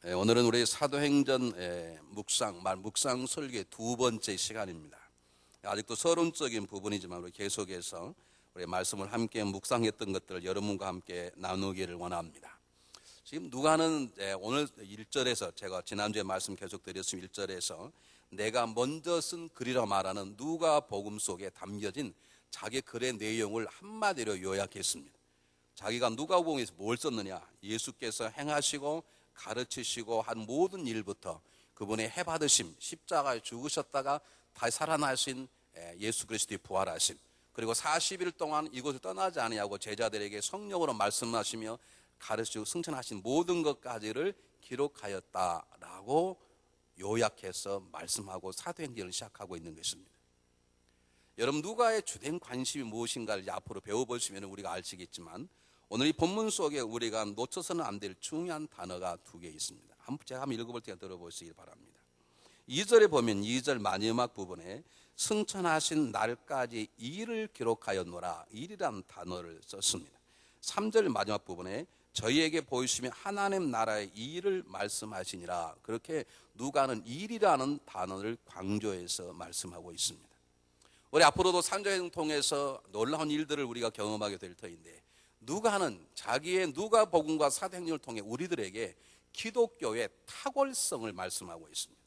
오늘은 우리 사도행전 묵상 설교의 두 번째 시간입니다. 아직도 서론적인 부분이지만 우리 계속해서 우리 말씀을 함께 묵상했던 것들을 여러분과 함께 나누기를 원합니다. 지금 누가는 오늘 1절에서 제가 지난주에 말씀 계속 드렸으면 1절에서 내가 먼저 쓴 글이라 말하는 누가복음 속에 담겨진 자기 글의 내용을 한마디로 요약했습니다. 자기가 누가복음에서 뭘 썼느냐? 예수께서 행하시고 가르치시고 한 모든 일부터 그분의 해받으심, 십자가에 죽으셨다가 다시 살아나신 예수 그리스도의 부활하심, 그리고 40일 동안 이곳을 떠나지 아니하고 제자들에게 성령으로 말씀하시며 가르치고 승천하신 모든 것까지를 기록하였다라고 요약해서 말씀하고 사도행전을 시작하고 있는 것입니다. 여러분, 누가의 주된 관심이 무엇인가를 앞으로 배워보시면 우리가 아시겠지만 오늘 이 본문 속에 우리가 놓쳐서는 안 될 중요한 단어가 두 개 있습니다. 제가 한번 읽어볼 테니까 들어보시기 바랍니다. 2절에 보면 2절 마지막 부분에 승천하신 날까지 일을 기록하였노라, 일이란 단어를 썼습니다. 3절 마지막 부분에 저희에게 보이시며 하나님 나라의 일을 말씀하시니라, 그렇게 누가는 일이라는 단어를 강조해서 말씀하고 있습니다. 우리 앞으로도 산자행을 통해서 놀라운 일들을 우리가 경험하게 될 터인데, 누가는 자기의 누가복음과 사도행전을 통해 우리들에게 기독교의 탁월성을 말씀하고 있습니다.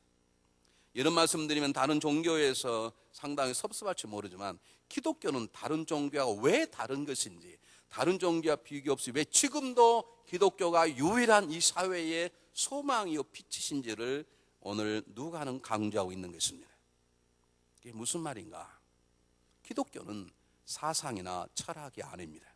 이런 말씀드리면 다른 종교에서 상당히 섭섭할지 모르지만 기독교는 다른 종교하고 왜 다른 것인지, 다른 종교와 비교 없이 왜 지금도 기독교가 유일한 이 사회의 소망이요 빛이신지를 오늘 누가는 강조하고 있는 것입니다. 이게 무슨 말인가? 기독교는 사상이나 철학이 아닙니다.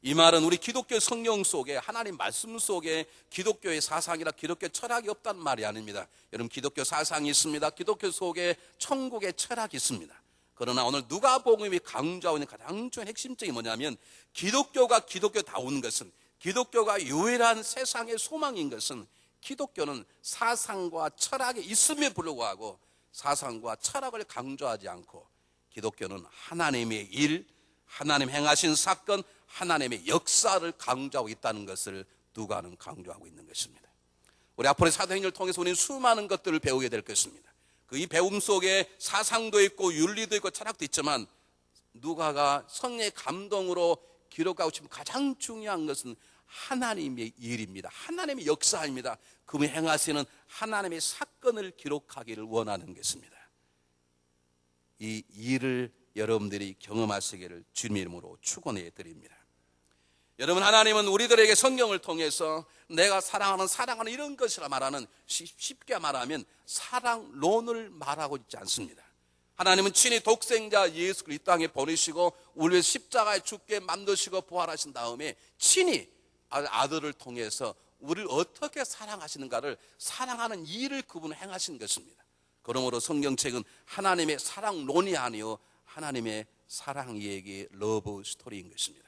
이 말은 우리 기독교 성경 속에, 하나님 말씀 속에 기독교의 사상이나 기독교 철학이 없다는 말이 아닙니다. 여러분, 기독교 사상이 있습니다. 기독교 속에 천국의 철학이 있습니다. 그러나 오늘 누가복음이 강조하고 있는 가장 중요한 핵심적인 뭐냐면, 기독교가 기독교다운 것은, 기독교가 유일한 세상의 소망인 것은, 기독교는 사상과 철학이 있음에 불구하고 사상과 철학을 강조하지 않고 기독교는 하나님의 일, 하나님 행하신 사건, 하나님의 역사를 강조하고 있다는 것을 누가는 강조하고 있는 것입니다. 우리 앞으로 사도행전을 통해서 우리는 수많은 것들을 배우게 될 것입니다. 이 배움 속에 사상도 있고 윤리도 있고 철학도 있지만 누가가 성령의 감동으로 기록하고 싶은 가장 중요한 것은 하나님의 일입니다. 하나님의 역사입니다. 그분이 행하시는 하나님의 사건을 기록하기를 원하는 것입니다. 이 일을 여러분들이 경험하시기를 주님의 이름으로 축원해 드립니다. 여러분, 하나님은 우리들에게 성경을 통해서 내가 사랑하는 이런 것이라 말하는, 쉽게 말하면 사랑론을 말하고 있지 않습니다. 하나님은 친히 독생자 예수 그리스도 이 땅에 보내시고 우리 위해서 십자가에 죽게 만드시고 부활하신 다음에 친히 아들을 통해서 우리를 어떻게 사랑하시는가를, 사랑하는 일을 그분은 행하신 것입니다. 그러므로 성경책은 하나님의 사랑론이 아니요 하나님의 사랑 얘기, 러브 스토리인 것입니다.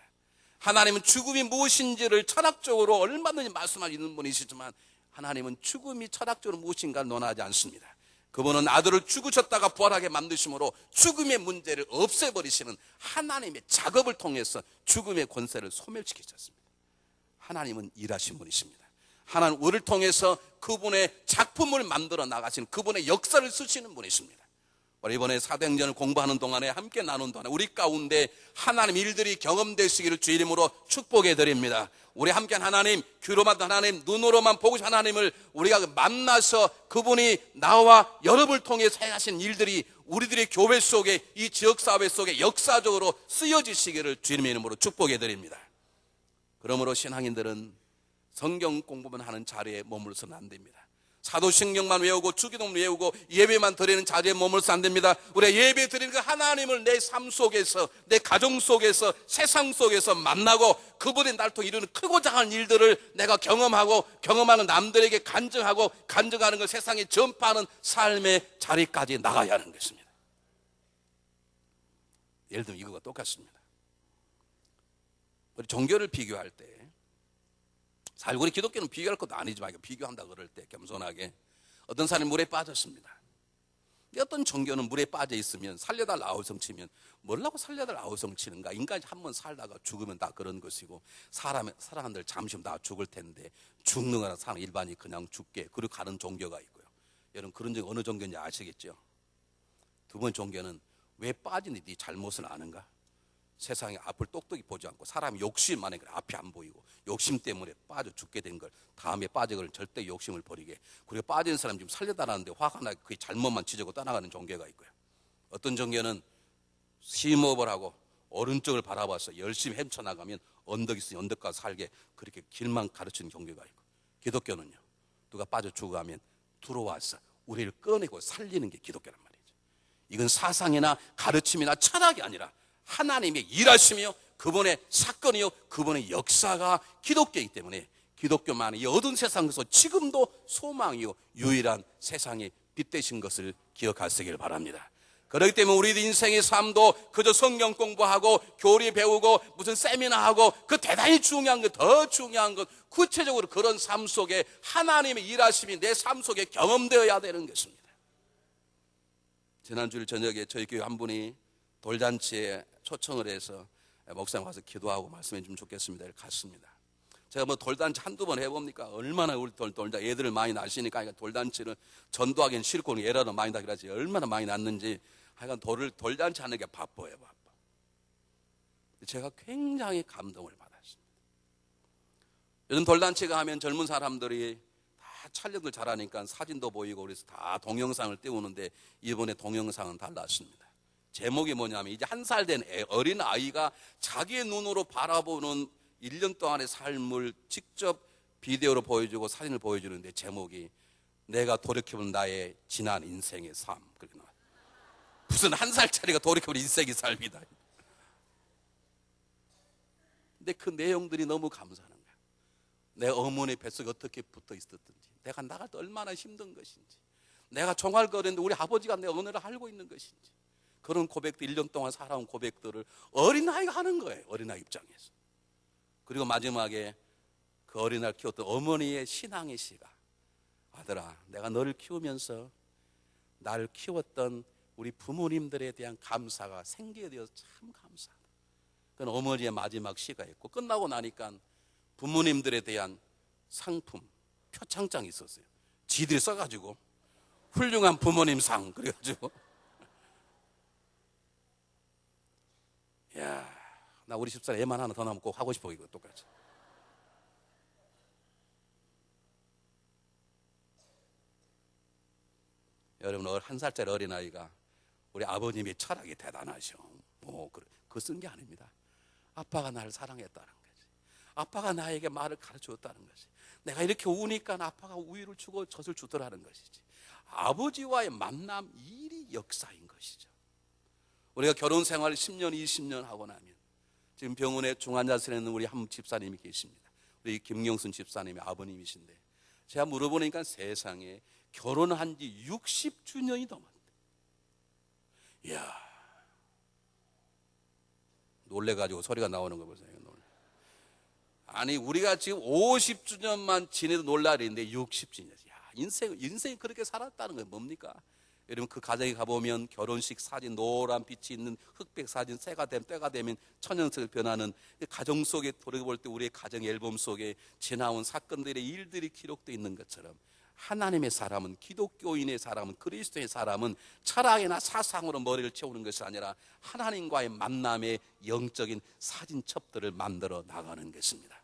하나님은 죽음이 무엇인지를 철학적으로 얼마든지 말씀하시는 분이시지만 하나님은 죽음이 철학적으로 무엇인가를 논하지 않습니다. 그분은 아들을 죽으셨다가 부활하게 만드심으로 죽음의 문제를 없애버리시는 하나님의 작업을 통해서 죽음의 권세를 소멸시키셨습니다. 하나님은 일하신 분이십니다. 하나님 우리를 통해서 그분의 작품을 만들어 나가신, 그분의 역사를 쓰시는 분이십니다. 우리 이번에 사도행전을 공부하는 동안에, 함께 나눈 동안에 우리 가운데 하나님 일들이 경험되시기를 주 이름으로 축복해 드립니다. 우리 함께한 하나님, 귀로만 하나님, 눈으로만 보고 싶은 하나님을 우리가 만나서 그분이 나와 여러분을 통해서 행하신 일들이 우리들의 교회 속에, 이 지역사회 속에 역사적으로 쓰여지시기를 주님의 이름으로 축복해 드립니다. 그러므로 신앙인들은 성경 공부만 하는 자리에 머물러서는 안 됩니다. 사도신경만 외우고 주기도문 외우고 예배만 드리는 자리에 머물러서 안 됩니다. 우리가 예배 드리는 그 하나님을 내 삶 속에서, 내 가정 속에서, 세상 속에서 만나고 그분이 날 통해 이루는 크고 작은 일들을 내가 경험하는 남들에게 간증하고 간증하는 걸 세상에 전파하는 삶의 자리까지 나가야 하는 것입니다. 예를 들면 이거가 똑같습니다. 우리 종교를 비교할 때, 사실 우리 기독교는 비교할 것도 아니지만 비교한다 그럴 때 겸손하게, 어떤 사람이 물에 빠졌습니다. 어떤 종교는 물에 빠져 있으면 살려달라 아우성치면 뭐라고 살려달라 아우성치는가? 인간이 한번 살다가 죽으면 다 그런 것이고 사람들 잠시 후면 다 죽을 텐데 죽는 거나 사는 일반이 그냥 죽게 그리고 가는 종교가 있고요. 여러분 그런 적 어느 종교인지 아시겠죠? 두 번째 종교는 왜 빠지는지 네 잘못을 아는가? 세상에 앞을 똑똑히 보지 않고 사람이 욕심만에 앞이 안 보이고 욕심 때문에 빠져 죽게 된 걸 다음에 빠져걸 절대 욕심을 버리게 그리고 빠진 사람 지금 살려달라는데 화가 나게 그게 잘못만 지적고 떠나가는 종교가 있고요. 어떤 종교는 심호흡을 하고 오른쪽을 바라봐서 열심히 헤쳐나가면 언덕이 있으니 언덕 가서 살게 그렇게 길만 가르치는 종교가 있고 기독교는요. 누가 빠져 죽어가면 들어와서 우리를 꺼내고 살리는 게 기독교란 말이죠. 이건 사상이나 가르침이나 철학이 아니라 하나님의 일하시며 그분의 사건이요 그분의 역사가 기독교이기 때문에 기독교만이 어두운 세상에서 지금도 소망이요 유일한 세상의 빛 되신 것을 기억하시길 바랍니다. 그렇기 때문에 우리 인생의 삶도 그저 성경 공부하고 교리 배우고 무슨 세미나하고 그 대단히 중요한 것 더 중요한 것 구체적으로 그런 삶 속에 하나님의 일하심이 내 삶 속에 경험되어야 되는 것입니다. 지난주 저녁에 저희 교회 한 분이 돌잔치에 초청을 해서 목사님 와서 기도하고 말씀해 주면 좋겠습니다. 이렇게 갔습니다. 제가 뭐 돌잔치 한두 번 해봅니까? 얼마나 우리 돌잔치 애들을 많이 낳으시니까 돌잔치를 전도하기는 싫고 애라도 많이 낳기로 하지 얼마나 많이 낳는지 하여간 돌잔치 하는 게 바빠요. 바빠. 제가 굉장히 감동을 받았습니다. 요즘 돌잔치가 하면 젊은 사람들이 다 촬영을 잘하니까 사진도 보이고 그래서 다 동영상을 띄우는데 이번에 동영상은 달랐습니다. 제목이 뭐냐면 이제 1살 된 어린 아이가 자기의 눈으로 바라보는 1년 동안의 삶을 직접 비디오로 보여주고 사진을 보여주는데 제목이 내가 돌이켜본 나의 지난 인생의 삶. 그렇게 나와요. 무슨 1살짜리가 돌이켜본 인생의 삶이다. 근데 그 내용들이 너무 감사한 거야. 내 어머니 뱃속에 어떻게 붙어 있었든지 내가 나갈 때 얼마나 힘든 것인지 내가 종알거리는데 우리 아버지가 내 언어를 알고 있는 것인지 그런 고백들 1년 동안 살아온 고백들을 어린아이가 하는 거예요. 어린아이 입장에서. 그리고 마지막에 그 어린아이를 키웠던 어머니의 신앙의 시가 아들아 내가 너를 키우면서 나를 키웠던 우리 부모님들에 대한 감사가 생기게 되어서 참 감사하다. 그건 어머니의 마지막 시가 있고 끝나고 나니까 부모님들에 대한 상품 표창장이 있었어요. 지들이 써가지고 훌륭한 부모님 상 그래가지고 야, 나 우리 집사람 애만 하나 더 나면 꼭 하고 싶어 이거 똑같이. 여러분 1살짜리 어린아이가 우리 아버님의 철학이 대단하셔. 그거 쓴 게 아닙니다. 아빠가 나를 사랑했다는 거지. 아빠가 나에게 말을 가르쳐줬다는 거지. 내가 이렇게 우니까 아빠가 우유를 주고 젖을 주더라는 것이지. 아버지와의 만남 일이 역사인 것이죠. 우리가 결혼 생활 10년, 20년 하고 나면 지금 병원에 중환자실에 있는 우리 한 집사님이 계십니다. 우리 김경순 집사님의 아버님이신데 제가 물어보니까 세상에 결혼한 지 60주년이 넘었대. 이야, 놀래가지고 소리가 나오는 거 보세요. 아니 우리가 지금 50주년만 지내도 놀라리는데 60주년. 야, 인생이 그렇게 살았다는 건 뭡니까? 여러분 그 가정에 가보면 결혼식 사진 노란 빛이 있는 흑백 사진 때가 되면 천연색 변하는 가정 속에 돌아볼 때 우리의 가정 앨범 속에 지나온 사건들의 일들이 기록되어 있는 것처럼 하나님의 사람은 기독교인의 사람은 그리스도의 사람은 철학이나 사상으로 머리를 채우는 것이 아니라 하나님과의 만남의 영적인 사진첩들을 만들어 나가는 것입니다.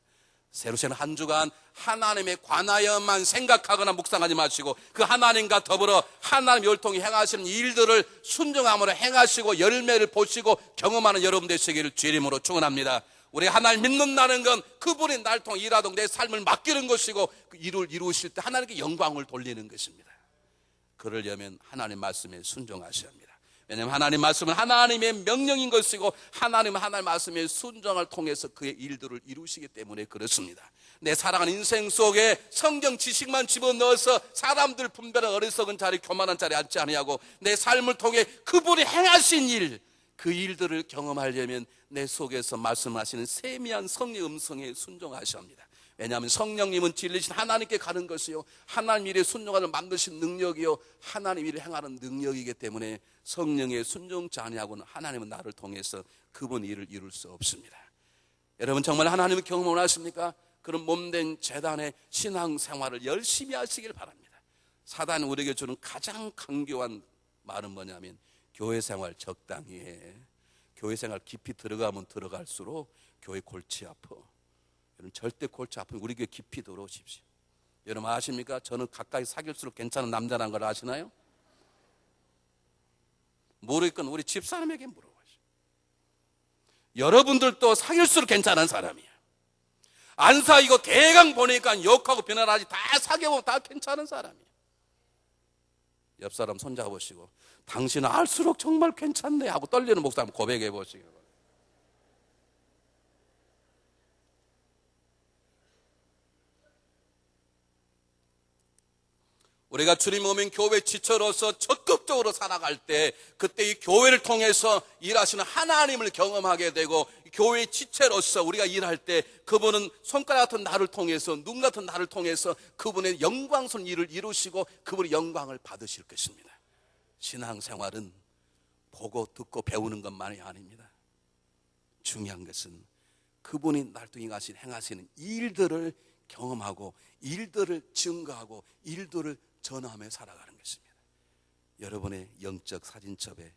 새로 시작한 한 주간 하나님에 관하여만 생각하거나 묵상하지 마시고 그 하나님과 더불어 하나님 율통이 행하시는 일들을 순종함으로 행하시고 열매를 보시고 경험하는 여러분 되시기를 주의 이름으로 축원합니다. 우리 하나님 믿는다는 건 그분이 날 통해 일하도록 내 삶을 맡기는 것이고 그 일을 이루실 때 하나님께 영광을 돌리는 것입니다. 그러려면 하나님 말씀에 순종하셔야 합니다. 왜냐하면 하나님 말씀은 하나님의 명령인 것이고 하나님은 하나님 말씀의 순종을 통해서 그의 일들을 이루시기 때문에 그렇습니다. 내 살아가는 인생 속에 성경 지식만 집어넣어서 사람들 분별한 어리석은 자리 교만한 자리 앉지 아니하고 내 삶을 통해 그분이 행하신 일 그 일들을 경험하려면 내 속에서 말씀하시는 세미한 성령 음성에 순종하셔야 합니다. 왜냐하면 성령님은 진리신 하나님께 가는 것이요, 하나님 일에 순종하는 만드신 능력이요, 하나님 일을 행하는 능력이기 때문에 성령에 순종치 아니하고는 하나님은 나를 통해서 그분 일을 이룰 수 없습니다. 여러분 정말 하나님의 경험을 원하십니까? 그런 몸된 제단의 신앙생활을 열심히 하시길 바랍니다. 사단이 우리에게 주는 가장 강교한 말은 뭐냐면 교회 생활 적당히 해. 교회 생활 깊이 들어가면 들어갈수록 교회 골치 아파. 여러분 절대 골치 아프면 우리 교회 깊이 들어오십시오. 여러분 아십니까? 저는 가까이 사귈수록 괜찮은 남자라는 걸 아시나요? 모르겠건 우리 집사람에게 물어보시오. 여러분들도 사귈수록 괜찮은 사람이야. 안 사귀고 대강 보니까 욕하고 비난하지, 다 사귀어보면 다 괜찮은 사람이야. 옆 사람 손잡으시고 당신은 알수록 정말 괜찮네 하고 떨리는 목소리 한번 고백해 보시기 바랍니다. 우리가 주님 오면 교회 지체로서 적극적으로 살아갈 때 그때 이 교회를 통해서 일하시는 하나님을 경험하게 되고, 교회 지체로서 우리가 일할 때 그분은 손가락 같은 나를 통해서, 눈 같은 나를 통해서 그분의 영광스러운 일을 이루시고 그분의 영광을 받으실 것입니다. 신앙생활은 보고 듣고 배우는 것만이 아닙니다. 중요한 것은 그분이 날뚱이 가신 행하시는 일들을 경험하고 일들을 증거하고 일들을 전하며 살아가는 것입니다. 여러분의 영적 사진첩에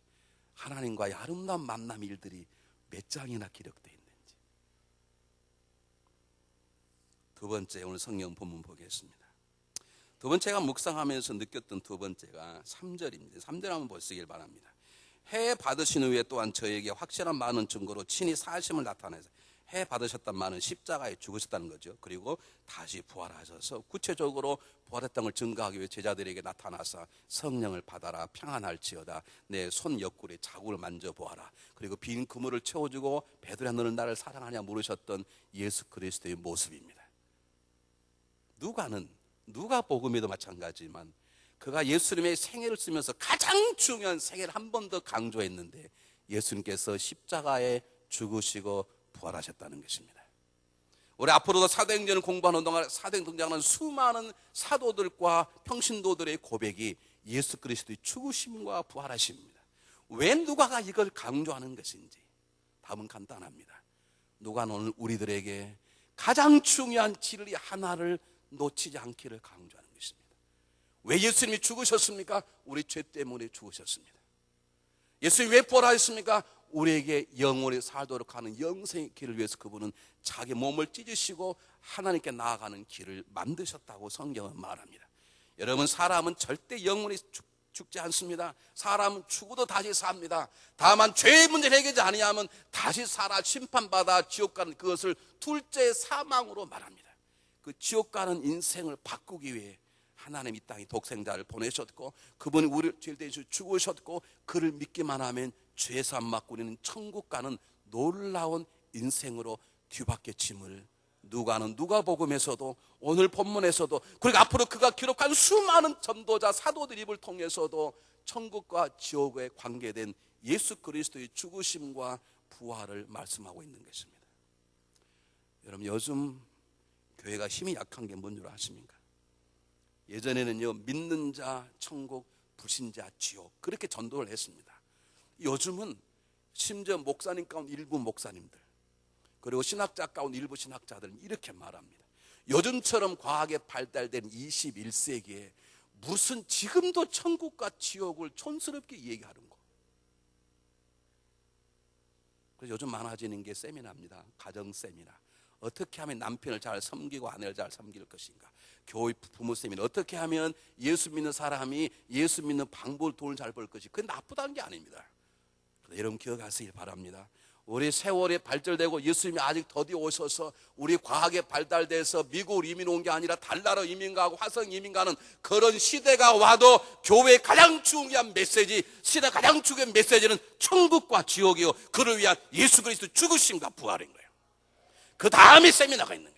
하나님과의 아름다운 만남 일들이 몇 장이나 기록되어 있는지. 두 번째, 오늘 성경 본문 보겠습니다. 두 번째가 묵상하면서 느꼈던 두 번째가 3절입니다. 3절 한번 보시길 바랍니다. 해 받으신 후에 또한 저에게 확실한 많은 증거로 친히 사심을 나타내서, 해 받으셨단 말은 십자가에 죽으셨다는 거죠. 그리고 다시 부활하셔서 구체적으로 부활했던 걸 증거하기 위해 제자들에게 나타나서 성령을 받아라, 평안할지어다, 내 손 옆구리에 자국을 만져보아라, 그리고 빈 그물을 채워주고 베드로야 너는 나를 사랑하냐 물으셨던 예수 그리스도의 모습입니다. 누가 복음에도 마찬가지지만 그가 예수님의 생애를 쓰면서 가장 중요한 생애를 한 번 더 강조했는데, 예수님께서 십자가에 죽으시고 부활하셨다는 것입니다. 우리 앞으로도 사도행전을 공부하는 동안 사도행전 등장하는 수많은 사도들과 평신도들의 고백이 예수 그리스도의 죽으심과 부활하심입니다. 왜 누가가 이걸 강조하는 것인지 답은 간단합니다. 누가는 오늘 우리들에게 가장 중요한 진리 하나를 놓치지 않기를 강조하는 것입니다. 왜 예수님이 죽으셨습니까? 우리 죄 때문에 죽으셨습니다. 예수님이 왜 부활하셨습니까? 우리에게 영원히 살도록 하는 영생의 길을 위해서 그분은 자기 몸을 찢으시고 하나님께 나아가는 길을 만드셨다고 성경은 말합니다. 여러분, 사람은 절대 영원히 죽지 않습니다. 사람은 죽어도 다시 삽니다. 다만 죄의 문제를 해결하지 아니하면 다시 살아 심판받아 지옥 가는 그것을 둘째 사망으로 말합니다. 그 지옥 가는 인생을 바꾸기 위해 하나님 이 땅에 독생자를 보내셨고, 그분이 우리를 죄를 대신 죽으셨고, 그를 믿기만 하면 죄사함 받고 우리는 천국 가는 놀라운 인생으로 뒤바뀌어짐을 누가는 누가복음에서도 오늘 본문에서도, 그리고 앞으로 그가 기록한 수많은 전도자 사도들 입을 통해서도 천국과 지옥에 관계된 예수 그리스도의 죽으심과 부활을 말씀하고 있는 것입니다. 여러분, 요즘 교회가 힘이 약한 게 뭔 줄 아십니까? 예전에는요, 믿는 자 천국, 불신자 지옥, 그렇게 전도를 했습니다. 요즘은 심지어 목사님 가운데 일부 목사님들, 그리고 신학자 가운데 일부 신학자들은 이렇게 말합니다. 요즘처럼 과학에 발달된 21세기에 무슨 지금도 천국과 지옥을 촌스럽게 얘기하는 거. 그래서 요즘 많아지는 게 세미나입니다. 가정 세미나. 어떻게 하면 남편을 잘 섬기고 아내를 잘 섬길 것인가. 교회 부모 세미나. 어떻게 하면 예수 믿는 사람이 예수 믿는 방법을 돈을 잘 벌 것인가. 그게 나쁘다는 게 아닙니다. 여러분 기억하시길 바랍니다. 우리 세월이 발전되고 예수님이 아직 더디 오셔서 우리 과학에 발달돼서 미국으로 이민 온 게 아니라 달나라 이민 가고 화성 이민 가는 그런 시대가 와도 교회의 가장 중요한 메시지, 시대 가장 중요한 메시지는 천국과 지옥이요, 그를 위한 예수 그리스도 죽으심과 부활인 거예요. 그 다음에 세미나가 있는 거예요.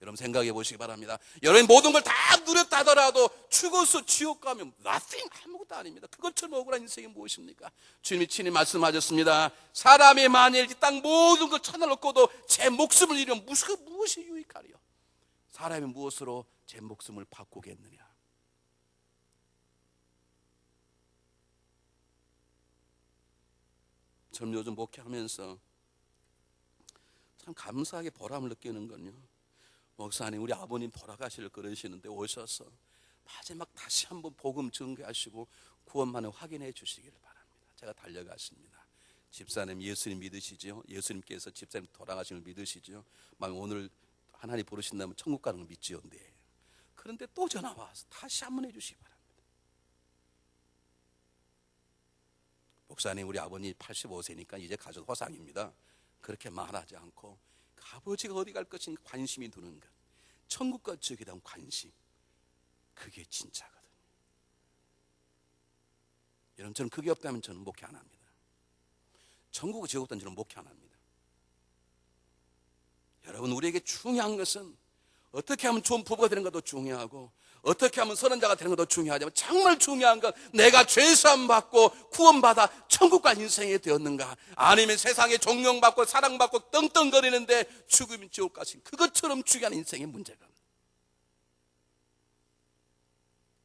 여러분 생각해 보시기 바랍니다. 여러분이 모든 걸 다 누렸다 하더라도 죽어서 지옥 가면 nothing, 아무것도 아닙니다. 그것처럼 억울한 인생이 무엇입니까? 주님이 친히 말씀하셨습니다. 사람이 만일 이 땅 모든 걸 쳐놓고도 제 목숨을 잃으면 무엇이 유익하리요? 사람이 무엇으로 제 목숨을 바꾸겠느냐? 저는 요즘 목회하면서 참 감사하게 보람을 느끼는 건요, 목사님 우리 아버님 돌아가실 그러시는데 오셔서 마지막 다시 한번 복음 증거하시고 구원만을 확인해 주시기를 바랍니다. 제가 달려갔습니다. 집사님 예수님 믿으시죠? 예수님께서 집사님 돌아가신 걸 믿으시죠? 막 오늘 하나님 부르신다면 천국 가는 걸 믿지요? 네. 그런데 또 전화 와서 다시 한번 해주시기 바랍니다. 목사님 우리 아버님 85세니까 이제 가족 허상입니다. 그렇게 말하지 않고 아버지가 어디 갈 것인가 관심이 드는 것, 천국과 지옥에 대한 관심, 그게 진짜거든요. 여러분 저는 그게 없다면 저는 목회 안 합니다. 천국과 지옥 없다면 저는 목회 안 합니다. 여러분 우리에게 중요한 것은 어떻게 하면 좋은 부부가 되는 것도 중요하고 어떻게 하면 선언자가 되는 것도 중요하지만 정말 중요한 건 내가 죄사함 받고 구원받아 천국과 인생이 되었는가, 아니면 세상에 존경받고 사랑받고 떵떵거리는데 죽으면 지옥 가신 그것처럼 중요한 인생의 문제가,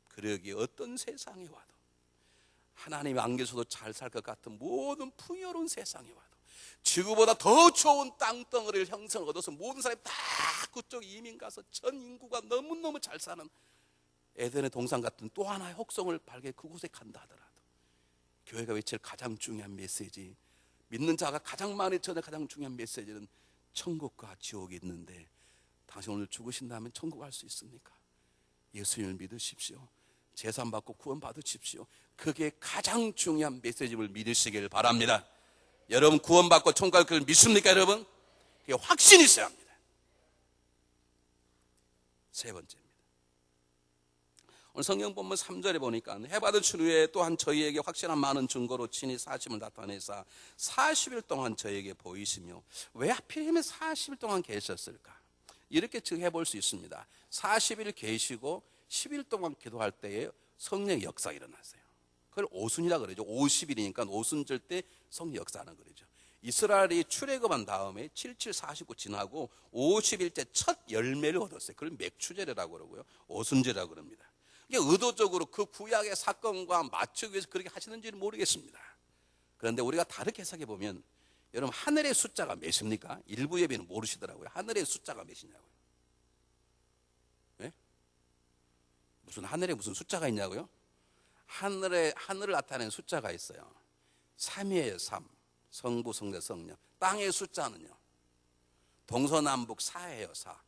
그러기에 어떤 세상에 와도 하나님이 안 계셔도 잘 살 것 같은 모든 풍요로운 세상에 와도 지구보다 더 좋은 땅덩어리를 형성을 얻어서 모든 사람이 다 그쪽 이민 가서 전 인구가 너무너무 잘 사는 에덴의 동산 같은 또 하나의 혹성을 발견해 그곳에 간다 하더라도 교회가 외칠 가장 중요한 메시지, 믿는 자가 가장 많이 전해 가장 중요한 메시지는 천국과 지옥이 있는데 당신 오늘 죽으신다면 천국 갈 수 있습니까? 예수님을 믿으십시오. 제산 받고 구원 받으십시오. 그게 가장 중요한 메시지를 믿으시길 바랍니다. 여러분 구원받고 천국 갈 걸 믿습니까 여러분? 그게 확신이 있어야 합니다. 세 번째입니다. 오늘 성경 본문 3절에 보니까 해받은 추후에 또한 저희에게 확실한 많은 증거로 친히 사심을 나타내사 40일 동안 저에게 보이시며, 왜 하필이면 40일 동안 계셨을까? 이렇게 해볼 수 있습니다. 40일 계시고 10일 동안 기도할 때에 성령의 역사가 일어났어요. 그걸 오순이라 그러죠. 50일이니까 오순절 때 성령 역사하는 거죠. 이스라엘이 출애굽한 다음에 77, 49 지나고 50일째 첫 열매를 얻었어요. 그걸 맥추제라고 그러고요, 오순절이라고 그럽니다. 이게 의도적으로 그 구약의 사건과 맞추기 위해서 그렇게 하시는지는 모르겠습니다. 그런데 우리가 다르게 해석해 보면, 여러분 하늘의 숫자가 몇입니까? 일부 예비는 모르시더라고요. 하늘의 숫자가 몇이냐고요. 네? 무슨 하늘에 무슨 숫자가 있냐고요? 하늘을 나타내는 숫자가 있어요. 3이에요. 3. 성부, 성자, 성령. 땅의 숫자는요, 동서남북 4예요. 4.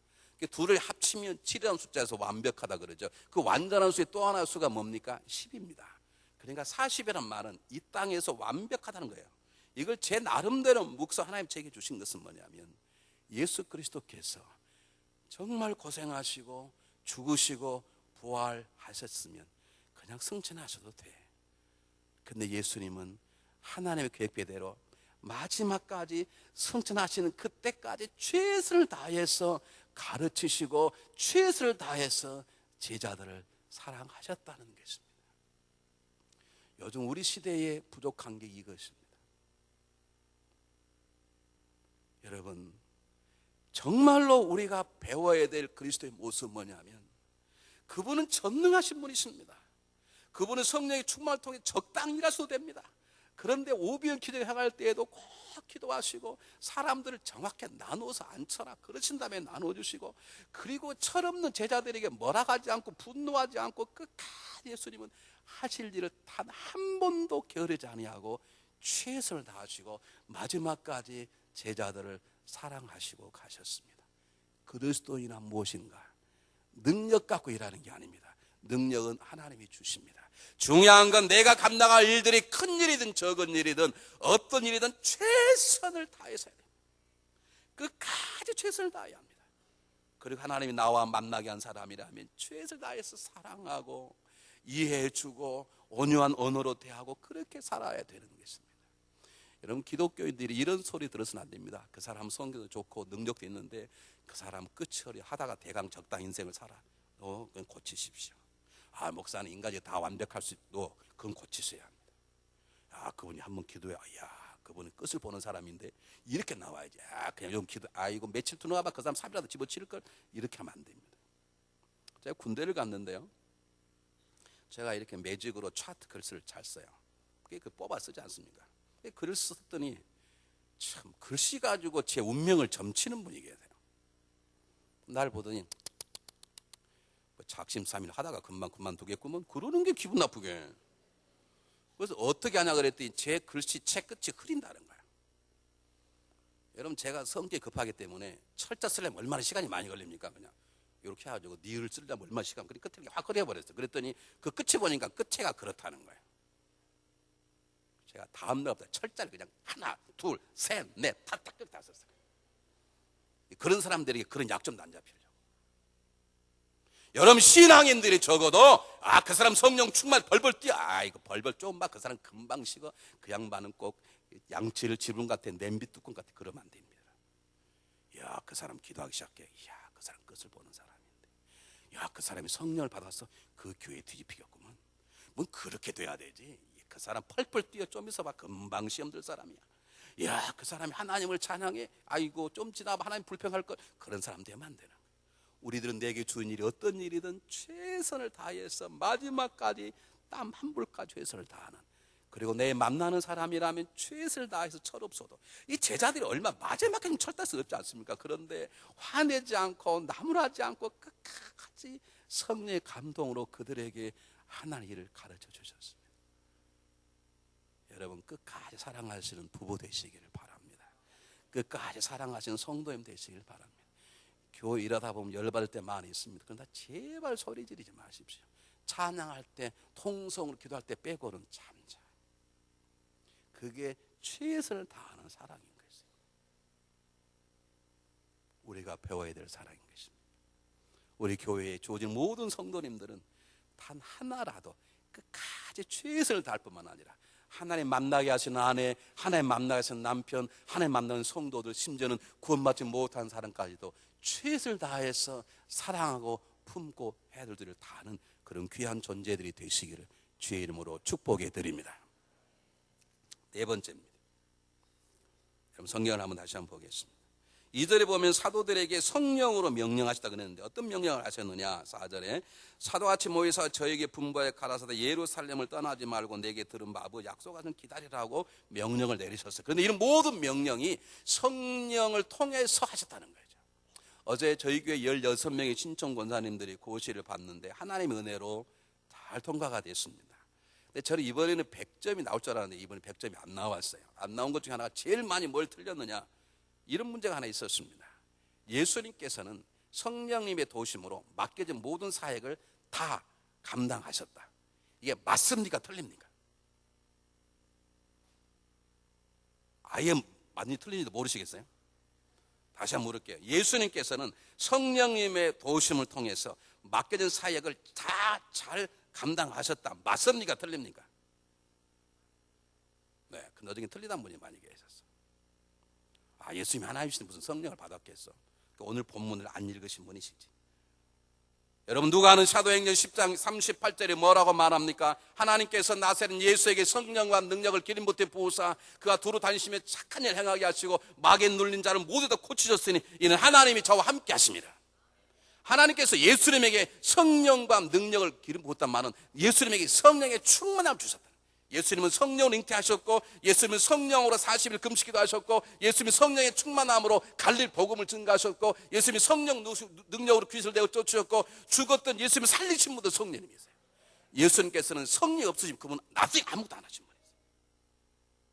둘을 합치면 7이라는 숫자에서 완벽하다 그러죠. 그 완전한 수의 또 하나의 수가 뭡니까? 10입니다. 그러니까 40이란 말은 이 땅에서 완벽하다는 거예요. 이걸 제 나름대로 묵상 하나님 제게 주신 것은 뭐냐면, 예수 그리스도께서 정말 고생하시고 죽으시고 부활하셨으면 그냥 승천하셔도 돼. 근데 예수님은 하나님의 계획대로 마지막까지 승천하시는 그때까지 최선을 다해서 가르치시고 최선을 다해서 제자들을 사랑하셨다는 것입니다. 요즘 우리 시대에 부족한 게 이것입니다. 여러분 정말로 우리가 배워야 될 그리스도의 모습은 뭐냐면, 그분은 전능하신 분이십니다. 그분은 성령의 충만을 통해 적당히 일하셔도 됩니다. 그런데 오비온 기도에 향할 때에도 꼭 기도하시고 사람들을 정확히 나누어서 앉혀라 그러신 다음에 나눠주시고, 그리고 철없는 제자들에게 뭐라 하지 않고 분노하지 않고 끝까지 예수님은 하실 일을 단 한 번도 게으르지 아니하고 최선을 다하시고 마지막까지 제자들을 사랑하시고 가셨습니다. 그리스도인은 무엇인가? 능력 갖고 일하는 게 아닙니다. 능력은 하나님이 주십니다. 중요한 건 내가 감당할 일들이 큰 일이든 적은 일이든 어떤 일이든 최선을 다해서 해야 됩니다. 끝까지 최선을 다해야 합니다. 그리고 하나님이 나와 만나게 한 사람이라면 최선을 다해서 사랑하고 이해해주고 온유한 언어로 대하고 그렇게 살아야 되는 것입니다. 여러분, 기독교인들이 이런 소리 들어서는 안 됩니다. 그 사람 성격도 좋고 능력도 있는데 그 사람 끝처리 하다가 대강 적당 인생을 살아. 그건 고치십시오. 목사는 인간이 다 완벽할 수 있도 그건 고치셔야 합니다. 그분이 한번 기도해. 그분은 끝을 보는 사람인데 이렇게 나와야지. 그냥 좀 기도. 이거 며칠 두나봐 그 사람 삽이라도 집어치를 걸. 이렇게 하면 안 됩니다. 제가 군대를 갔는데요. 제가 이렇게 매직으로 차트 글씨를 잘 써요. 그게 뽑아 쓰지 않습니까? 글을 썼더니 참 글씨 가지고 제 운명을 점치는 분이 계세요. 날 보더니 작심삼일 하다가 금방 그만두겠구먼. 그러는 게 기분 나쁘게. 그래서 어떻게 하냐 그랬더니 제 글씨 책 끝이 흐린다는 거야. 여러분, 제가 성격이 급하기 때문에 철자 쓰려면 얼마나 시간이 많이 걸립니까? 그냥 이렇게 해가지고 니을 쓰려면 얼마나 시간, 그리고 끝에 확 흐려버렸어요. 그랬더니 그 끝이 보니까 끝에가 그렇다는 거예요. 제가 다음날부터 철자를 그냥 하나, 둘, 셋, 넷, 탁탁 다 썼어요. 그런 사람들에게 그런 약 좀 안 잡히려고. 여러분, 신앙인들이 적어도 그 사람 성령 충만 벌벌 뛰어. 이거 벌벌 좀 봐. 그 사람 금방 식어. 그 양반은 꼭 양치를 지분 같아, 냄비 뚜껑 같아. 그러면 안 됩니다. 그 사람 기도하기 시작해. 그 사람 끝을 보는 사람인데. 그 사람이 성령을 받아서 그 교회 뒤집히겠구먼. 뭐 그렇게 돼야 되지. 그 사람 펄펄 뛰어. 좀 있어봐. 금방 시험 들 사람이야. 그 사람이 하나님을 찬양해. 좀 지나면 하나님 불평할 걸. 그런 사람 되면 안 되나. 우리들은 내게 주는 일이 어떤 일이든 최선을 다해서 마지막까지 땀 한 불까지 최선을 다하는, 그리고 내 만나는 사람이라면 최선을 다해서 철없어도, 이 제자들이 얼마 마지막까지 철다 쓰지 않습니까? 그런데 화내지 않고 나무라지 않고 끝까지 성령의 감동으로 그들에게 하나님의 일을 가르쳐 주셨습니다. 여러분, 끝까지 사랑하시는 부부 되시기를 바랍니다. 끝까지 사랑하시는 성도님 되시기를 바랍니다. 교회 일하다 보면 열받을 때 많이 있습니다. 그러나 제발 소리 지르지 마십시오. 찬양할 때, 통성으로 기도할 때 빼고는 잠자. 그게 최선을 다하는 사랑인 것입니다. 우리가 배워야 될 사랑인 것입니다. 우리 교회에 주어진 모든 성도님들은 단 하나라도 끝까지 최선을 다할 뿐만 아니라 하나님 만나게 하시는 아내, 하나님 만나게 하시는 남편, 하나님 만나는 성도들, 심지어는 구원받지 못한 사람까지도 최선을 다해서 사랑하고 품고 해들들을 다하는 그런 귀한 존재들이 되시기를 주의 이름으로 축복해 드립니다. 네 번째입니다. 그럼 성경을 한번 다시 한번 보겠습니다. 2절에 보면 사도들에게 성령으로 명령하시다 그랬는데 어떤 명령을 하셨느냐. 4절에 사도같이 모여서 저에게 분부하여 가라사대 예루살렘을 떠나지 말고 내게 들은 바 아버지 약속하신 기다리라고 명령을 내리셨어요. 그런데 이런 모든 명령이 성령을 통해서 하셨다는 거예요. 어제 저희 교회 16명의 신청 권사님들이 고시를 봤는데 하나님의 은혜로 잘 통과가 됐습니다. 근데 저는 이번에는 100점이 나올 줄 알았는데 이번에 100점이 안 나왔어요. 안 나온 것 중에 하나가 제일 많이 뭘 틀렸느냐, 이런 문제가 하나 있었습니다. 예수님께서는 성령님의 도심으로 맡겨진 모든 사역을 다 감당하셨다. 이게 맞습니까? 틀립니까? 아예 완전히 틀린지도 모르시겠어요? 다시 한번 물을게요. 예수님께서는 성령님의 도우심을 통해서 맡겨진 사역을 다 잘 감당하셨다. 맞습니까? 틀립니까? 네, 그 나중에 틀리다는 분이 많이 계셨어. 예수님이 하나님이시니 무슨 성령을 받았겠어. 오늘 본문을 안 읽으신 분이시지. 여러분, 누가 아는 사도행전 10장 38절에 뭐라고 말합니까? 하나님께서 나사렛 예수에게 성령과 능력을 기름부터 부으사 그가 두루 다니시며 착한 일 행하게 하시고 마귀에 눌린 자를 모두 다 고치셨으니 이는 하나님이 저와 함께 하십니다. 하나님께서 예수님에게 성령과 능력을 기름 부었단 말은 예수님에게 성령의 충만함을 주셨다. 예수님은 성령을 잉태하셨고 예수님은 성령으로 40일 금식기도 하셨고 예수님이 성령의 충만함으로 갈릴 복음을 증가하셨고 예수님이 성령 능력으로 귀신을 내어 쫓으셨고 죽었던 예수님을 살리신 분도 성령님이세요. 예수님께서는 성령이 없으시면 그분은 나중에 아무것도 안 하신 분이세요.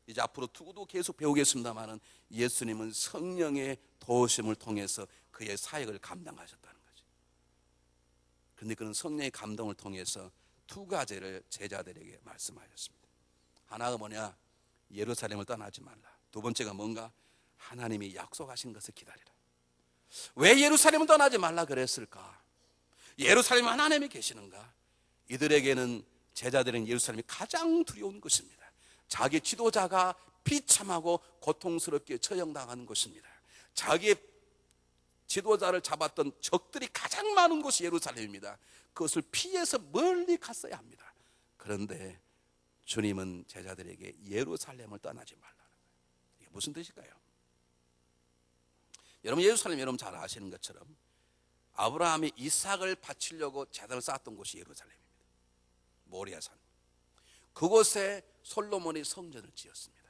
이제 앞으로 두고도 계속 배우겠습니다마는 예수님은 성령의 도우심을 통해서 그의 사역을 감당하셨다는 거죠. 그런데 그는 성령의 감동을 통해서 두 가지를 제자들에게 말씀하셨습니다. 하나가 뭐냐? 예루살렘을 떠나지 말라. 두 번째가 뭔가? 하나님이 약속하신 것을 기다리라. 왜 예루살렘을 떠나지 말라 그랬을까? 예루살렘에 하나님이 계시는가? 이들에게는, 제자들은 예루살렘이 가장 두려운 것입니다. 자기 지도자가 비참하고 고통스럽게 처형당하는 곳입니다. 자기의 지도자를 잡았던 적들이 가장 많은 곳이 예루살렘입니다. 그것을 피해서 멀리 갔어야 합니다. 그런데 주님은 제자들에게 예루살렘을 떠나지 말라는 거예요. 이게 무슨 뜻일까요? 여러분, 예루살렘 여러분 잘 아시는 것처럼 아브라함이 이삭을 바치려고 제단을 쌓았던 곳이 예루살렘입니다. 모리아산. 그곳에 솔로몬이 성전을 지었습니다.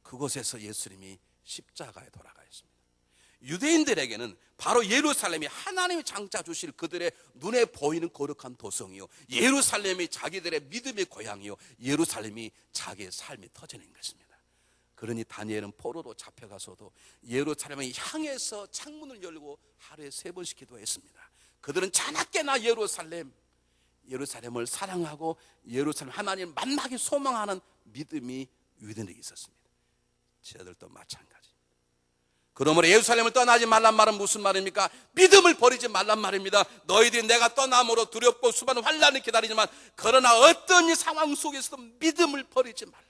그곳에서 예수님이 십자가에 돌아가셨습니다. 유대인들에게는 바로 예루살렘이 하나님이 장차 주실 그들의 눈에 보이는 거룩한 도성이요, 예루살렘이 자기들의 믿음의 고향이요, 예루살렘이 자기의 삶이 터지는 것입니다. 그러니 다니엘은 포로로 잡혀가서도 예루살렘을 향해서 창문을 열고 하루에 3번씩 기도했습니다. 그들은 자나깨나 예루살렘을 사랑하고 예루살렘 하나님을 만나기 소망하는 믿음이 유대인에게 있었습니다. 저들도 마찬가지. 그러므로 예루살렘을 떠나지 말란 말은 무슨 말입니까? 믿음을 버리지 말란 말입니다. 너희들이 내가 떠남으로 두렵고 수많은 환난을 기다리지만 그러나 어떤 상황 속에서도 믿음을 버리지 말라.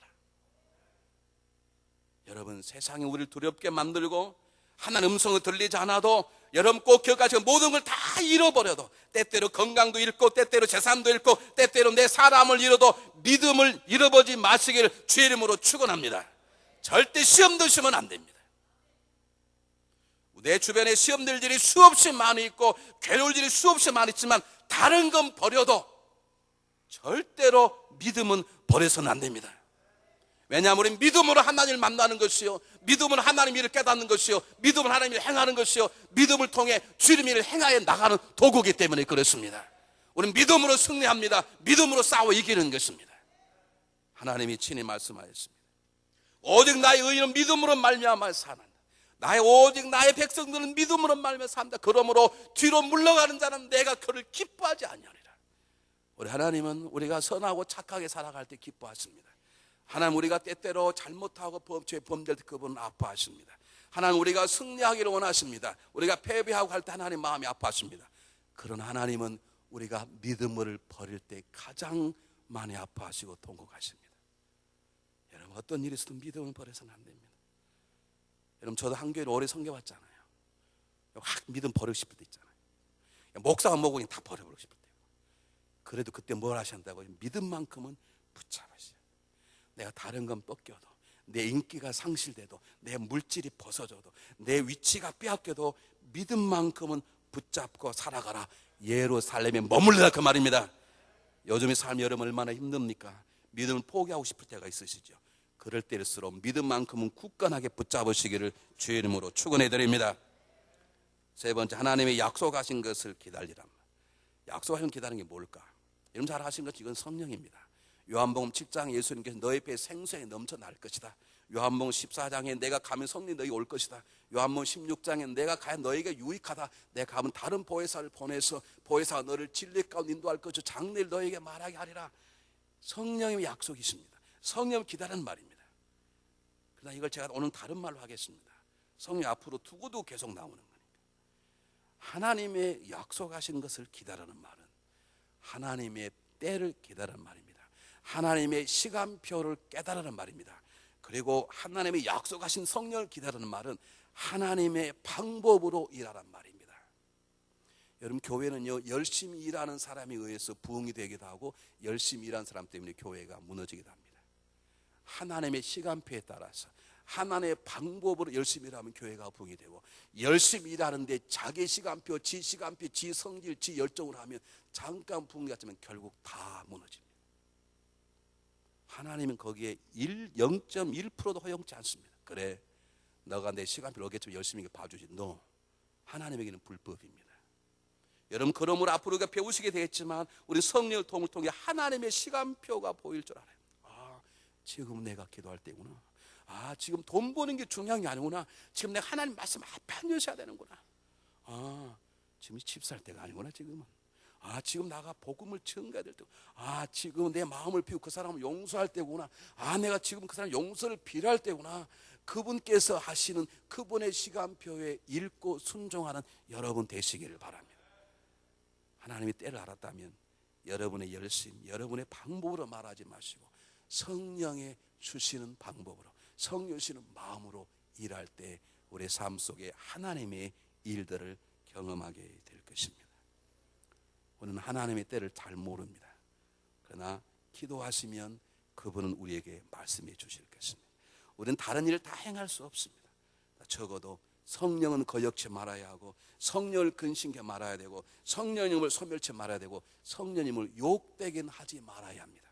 여러분, 세상이 우리를 두렵게 만들고 하나님의 음성을 들리지 않아도 여러분 꼭 기억하시고, 모든 걸 다 잃어버려도, 때때로 건강도 잃고 때때로 재산도 잃고 때때로 내 사람을 잃어도 믿음을 잃어버리지 마시기를 주의 이름으로 축원합니다. 절대 시험 드시면 안 됩니다. 내 주변에 시험들이 수없이 많이 있고 괴로울 일이 수없이 많이 있지만 다른 건 버려도 절대로 믿음은 버려서는 안 됩니다. 왜냐하면 우리는 믿음으로 하나님을 만나는 것이요, 믿음으로 하나님 일을 깨닫는 것이요, 믿음으로 하나님 일을 행하는 것이요, 믿음을 통해 주님 일을 행하여 나가는 도구이기 때문에 그렇습니다. 우리는 믿음으로 승리합니다. 믿음으로 싸워 이기는 것입니다. 하나님이 친히 말씀하셨습니다. 오직 나의 의인은 믿음으로 말미암아 사는, 오직 나의 백성들은 믿음으로 말미암아 산다. 그러므로 뒤로 물러가는 자는 내가 그를 기뻐하지 아니하리라. 우리 하나님은 우리가 선하고 착하게 살아갈 때 기뻐하십니다. 하나님, 우리가 때때로 잘못하고 범죄될 때 그분은 아파하십니다. 하나님, 우리가 승리하기를 원하십니다. 우리가 패배하고 할 때 하나님 마음이 아파하십니다. 그러나 하나님은 우리가 믿음을 버릴 때 가장 많이 아파하시고 통곡하십니다. 여러분, 어떤 일이 있어도 믿음을 버려서는 안 됩니다. 여러분, 저도 한교회를 오래 섬겨왔잖아요. 확 믿음 버리고 싶을 때 있잖아요. 목사가 뭐고 다 버려버리고 싶을 때. 그래도 그때 뭘 하신다고? 믿음만큼은 붙잡으셔요. 내가 다른 건 뺏겨도, 내 인기가 상실돼도, 내 물질이 벗어져도, 내 위치가 빼앗겨도 믿음만큼은 붙잡고 살아가라. 예루살렘에 머물러라, 그 말입니다. 요즘의 삶이 여러분 얼마나 힘듭니까? 믿음을 포기하고 싶을 때가 있으시죠? 그럴 때일수록 믿음만큼은 굳건하게 붙잡으시기를 주의 이름으로 축원해드립니다. 세 번째, 하나님의 약속하신 것을 기다리라. 약속하신 기다리는 게 뭘까? 여러분 잘 아시는 것, 이건 성령입니다. 요한복음 7장에 예수님께서 너희 배에 생수에 넘쳐 날 것이다. 요한복음 14장에 내가 가면 성령 너희 올 것이다. 요한복음 16장에 내가 가야 너희에게 유익하다. 내가 가면 다른 보혜사를 보내서 보혜사가 너를 진리 가운데 인도할 것이요 장래를 너희에게 말하게 하리라. 성령의 약속이십니다. 성령을 기다리는 말입니다. 그러나 이걸 제가 오늘 다른 말로 하겠습니다. 성령 앞으로 두고도 계속 나오는 거니까. 하나님의 약속하신 것을 기다리는 말은 하나님의 때를 기다리는 말입니다. 하나님의 시간표를 깨달으는 말입니다. 그리고 하나님의 약속하신 성령을 기다리는 말은 하나님의 방법으로 일하란 말입니다. 여러분, 교회는요, 열심히 일하는 사람에 의해서 부흥이 되기도 하고 열심히 일하는 사람 때문에 교회가 무너지기도 합니다. 하나님의 시간표에 따라서 하나님의 방법으로 열심히 일하면 교회가 부흥이 되고, 열심히 일하는데 자기 시간표, 지 시간표, 지 성질, 지 열정을 하면 잠깐 부흥이 같지만 결국 다 무너집니다. 하나님은 거기에 0.1%도 허용치 않습니다. 그래, 너가 내 시간표를 어겠지만 열심히 봐주지. 너 하나님에게는 불법입니다. 여러분, 그러므로 앞으로 우리가 배우시게 되겠지만 우리 성령을 통해 하나님의 시간표가 보일 줄 알아요. 아, 지금 내가 기도할 때구나. 아, 지금 돈 버는 게 중요한 게 아니구나. 지금 내가 하나님 말씀 앞에 앉으셔야 되는구나. 아, 지금 집 살 때가 아니구나. 지금은. 아, 지금 나가 복음을 증가해야 될 때고, 아, 지금 내 마음을 비우고 그 사람을 용서할 때구나. 아, 내가 지금 그 사람 용서를 빌할 때구나. 그분께서 하시는 그분의 시간표에 읽고 순종하는 여러분 되시기를 바랍니다. 하나님이 때를 알았다면 여러분의 열심, 여러분의 방법으로 말하지 마시고 성령의 주시는 방법으로, 성령시는 마음으로 일할 때 우리의 삶 속에 하나님의 일들을 경험하게 될 것입니다. 우리는 하나님의 때를 잘 모릅니다. 그러나 기도하시면 그분은 우리에게 말씀해 주실 것입니다. 우리는 다른 일을 다 행할 수 없습니다. 적어도 성령은 거역치 말아야 하고, 성령을 근심케 말아야 되고, 성령님을 소멸치 말아야 되고, 성령님을 욕되긴 하지 말아야 합니다.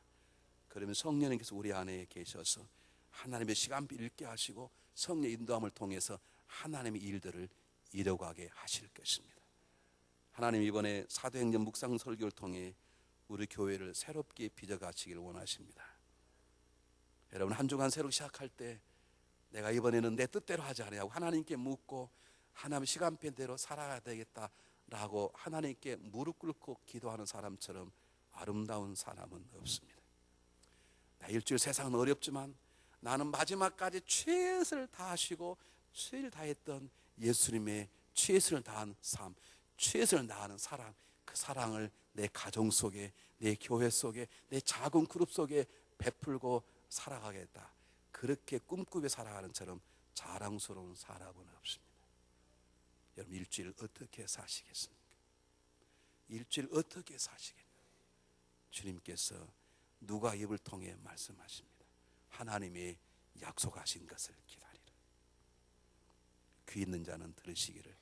그러면 성령님께서 우리 안에 계셔서 하나님의 시간표 읽게 하시고 성령 인도함을 통해서 하나님의 일들을 이뤄가게 하실 것입니다. 하나님 이번에 사도행전 묵상 설교를 통해 우리 교회를 새롭게 빚어가시기를 원하십니다. 여러분, 한 주간 새로 시작할 때 내가 이번에는 내 뜻대로 하지 않으려고 하나님께 묻고 하나님의 시간표대로 살아야 되겠다라고 하나님께 무릎 꿇고 기도하는 사람처럼 아름다운 사람은 없습니다. 나 일주일 세상은 어렵지만 나는 마지막까지 최선을 다하시고 최선을 다했던 예수님의 최선을 다한 삶, 최선을 다하는 사랑, 그 사랑을 내 가정 속에, 내 교회 속에, 내 작은 그룹 속에 베풀고 살아가겠다. 그렇게 꿈꾸며 살아가는 처럼 자랑스러운 사람은 없습니다. 여러분, 일주일 어떻게 사시겠습니까? 일주일 어떻게 사시겠냐? 주님께서 누가 입을 통해 말씀하십니다. 하나님의 약속하신 것을 기다리라. 귀 있는 자는 들으시기를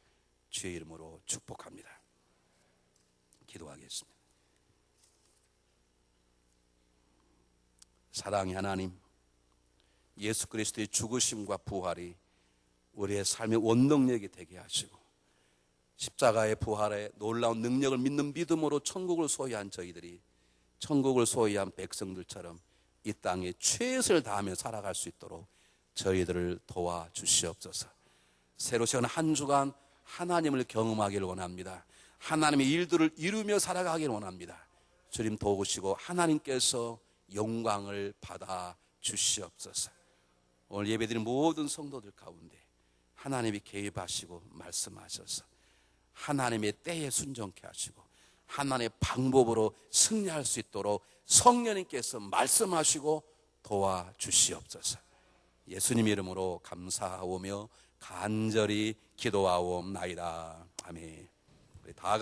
주의 이름으로 축복합니다. 기도하겠습니다. 사랑의 하나님, 예수 그리스도의 죽으심과 부활이 우리의 삶의 원동력이 되게 하시고 십자가의 부활에 놀라운 능력을 믿는 믿음으로 천국을 소유한 저희들이 천국을 소유한 백성들처럼 이 땅에 최선을 다하며 살아갈 수 있도록 저희들을 도와주시옵소서. 새로 시작한 한 주간 하나님을 경험하기를 원합니다. 하나님의 일들을 이루며 살아가기를 원합니다. 주님 도우시고 하나님께서 영광을 받아 주시옵소서. 오늘 예배드린 모든 성도들 가운데 하나님이 개입하시고 말씀하셔서 하나님의 때에 순종케 하시고 하나님의 방법으로 승리할 수 있도록 성령님께서 말씀하시고 도와주시옵소서. 예수님 이름으로 감사하오며 간절히 기도하옵나이다. 아멘. 우리 다